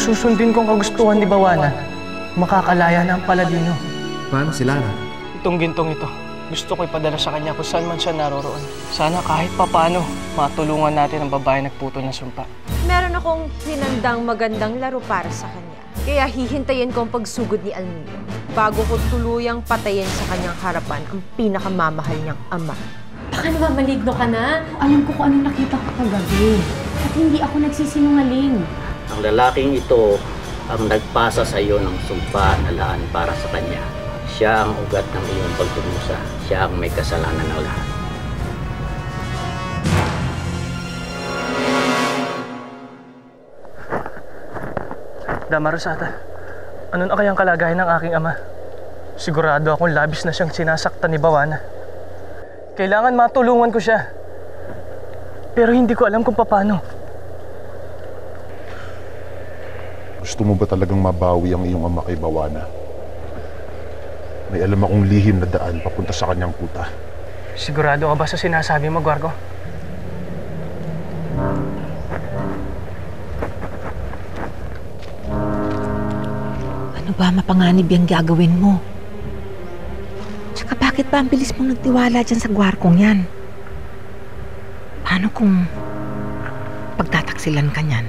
susundin kong kagustuhan ni Bawana, makakalaya na ang Paladino. Paano si Lara? Itong gintong ito, gusto ko ipadala sa kanya kung saan man siya naroroon. Sana kahit papano, matulungan natin ang babae nagputol ng sumpa. Meron akong hinandang magandang laro para sa kanya. Kaya hihintayin ko ang pagsugod ni Almiro bago ko tuluyang patayin sa kanyang harapan ang pinakamamahal niyang ama. Baka naman maligno ka na. Alam ko kung anong nakita ko kagabi. At hindi ako nagsisinungaling. Ang lalaking ito ang nagpasa sa iyo ng sumpa na laan para sa kanya. Siya ang ugat ng iyong pagdurusa. Siya ang may kasalanan ng lahat. Dama Rosata, ano na kayang kalagayan ng aking ama? Sigurado akong labis na siyang sinasaktan ni Bawana. Kailangan matulungan ko siya. Pero hindi ko alam kung paano. Gusto mo ba talagang mabawi ang iyong ama kay Bawana? May alam akong lihim na daan papunta sa kanyang kuta. Sigurado ka ba sa sinasabi mo, Guargo? Ano ba mapanganib yung gagawin mo? Tsaka bakit ba ang bilis mong nagtiwala dyan sa gwarkong yan? Paano kung pagtataksilan ka niyan?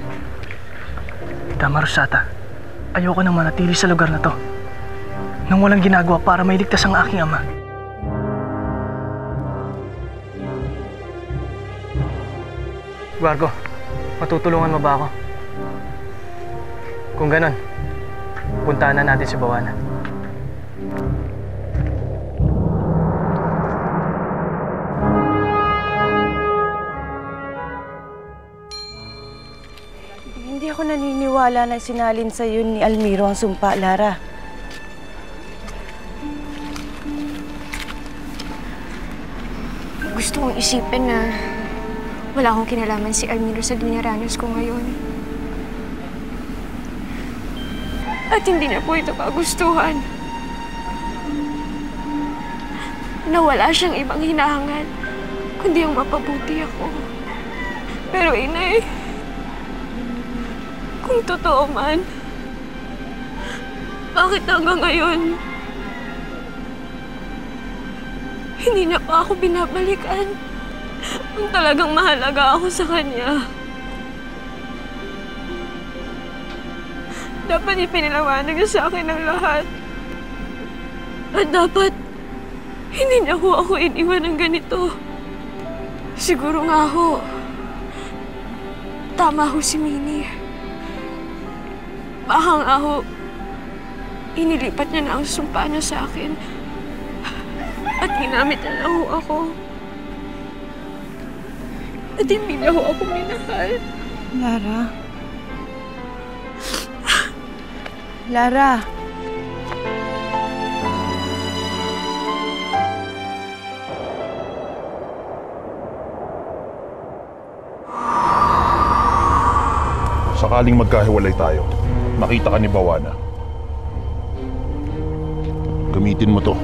Dama Rosata, ayoko nang manatili sa lugar na to nang walang ginagawa para mailigtas ang aking ama. Guargo, matutulungan mo ba ako? Kung ganon, puntahan na natin si Bawana. Hindi ako naniniwala na sinalin sa iyo ni Almiro ang sumpa, Lara. Gusto kong isipin na wala akong kinalaman si Almiro sa dinaranas ko ngayon. At hindi na po ito kagustuhan. Na wala siyang ibang hinahangad, kundi ang mapabuti ako. Pero inay, kung totoo man, bakit hanggang ngayon hindi niya pa ako binabalikan kung talagang mahalaga ako sa kanya? Dapat ipinalawanag niya sa akin ang lahat. At dapat hindi niya ako iniwan ng ganito. Siguro nga ho, tama ho si Minnie. Baka nga ho, inilipat niya na ang sumpa niya sa akin. At ginamit niya lang ho ako. At hindi na ho ako minahal. Lara. Lara. Sakaling magkahiwalay tayo, makita ka ni Bawana. Gamitin mo to.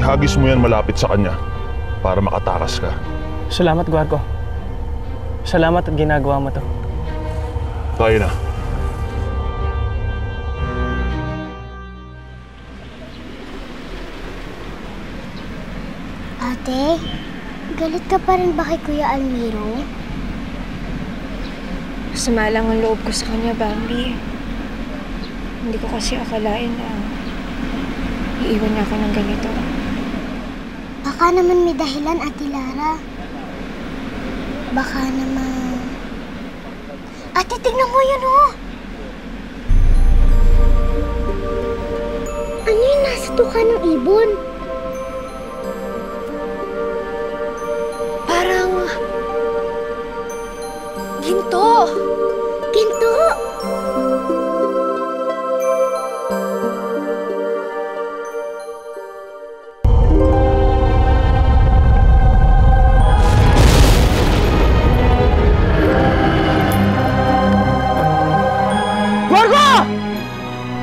Ihagis mo yan malapit sa kanya para makatakas ka. Salamat, Guargo. Salamat at ginagawa mo to. Tayo na. Ate, galit ka pa rin ba kay Kuya Almiro? Masama lang ang loob ko sa kanya, Bambi. Hindi ko kasi akalain na iiwan niya ako ng ganito. Baka naman may dahilan, Ate Lara. Baka naman... Ate, tignan mo yun, oh! Ano yung nasa tuka ng ibon? Parang... ginto! Ginto!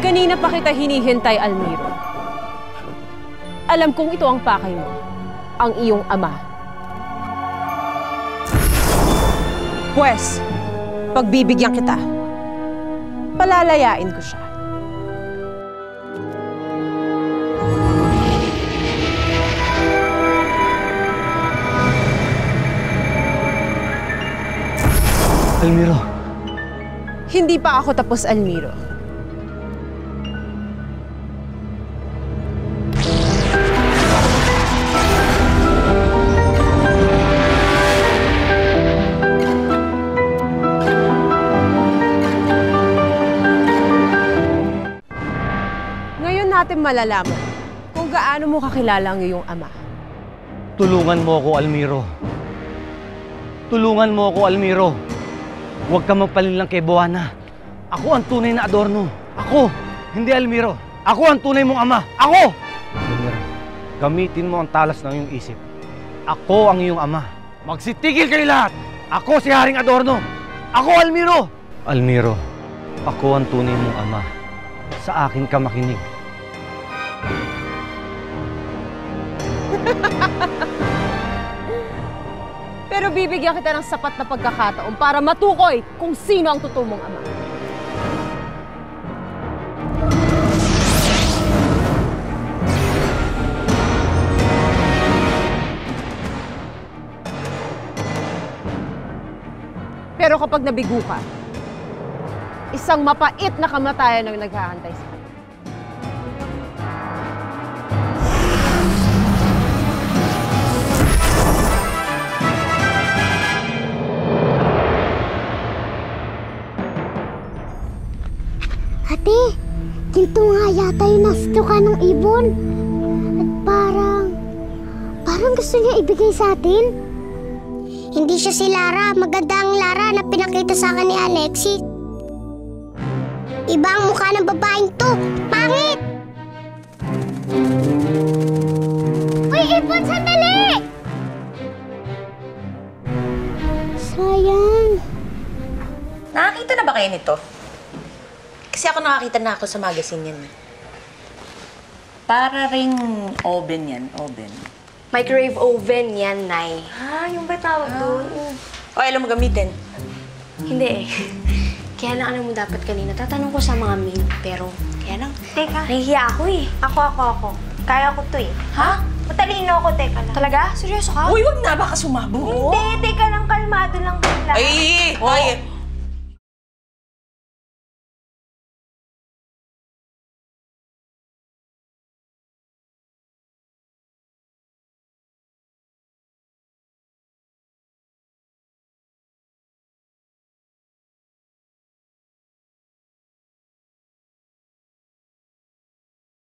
Kanina pa kita hinihintay, Almiro. Alam kong ito ang pakay mo. ang iyong ama. Pwes, pagbibigyan kita, palalayain ko siya. Almiro. Hindi pa ako tapos, Almiro. Ngayon natin malalaman kung gaano mo kakilala ang iyong ama. Tulungan mo ako, Almiro. Tulungan mo ako, Almiro. Huwag ka magpalinlang kay Buwana. Ako ang tunay na Adorno. Ako, hindi Almiro. Ako ang tunay mong ama. Ako! Almiro, gamitin mo ang talas ng iyong isip. Ako ang iyong ama. Magsitigil kayo lahat! Ako si Haring Adorno. Ako, Almiro! Almiro, ako ang tunay mong ama. Sa akin ka makinig. Pero bibigyan kita ng sapat na pagkakataon para matukoy kung sino ang totoo mong ama. Pero kapag nabigo ka, isang mapait na kamatayan ang naghahantay sa kanya. Ate, ginto nga yata yung nastuka ng ibon. At parang gusto niya ibigay sa atin. Hindi siya si Lara. Maganda ang Lara na pinakita sa akin ni Alexi. Iba ang mukha ng babaeng to. Pangit! Uy, ibon, sandali! Sayang. Nakakita na ba kayo nito? Kasi ako nakakita na ako sa magazine yan. Para ring oven yan, oven. Microwave oven yan, Nay. Ah, yung ba tawag doon? O, alam mo gamitin? Hindi eh. Kaya lang alam mo dapat kanina, tatanong ko sa mga maid, pero kaya lang, Teka. nahihiya ako eh. Ako. Kaya ko to eh. Ha? Matalino ako, teka lang. Talaga? Seryoso ka? Uy, wag na, baka sumabog. Hindi, teka lang, kalmado lang. Ay,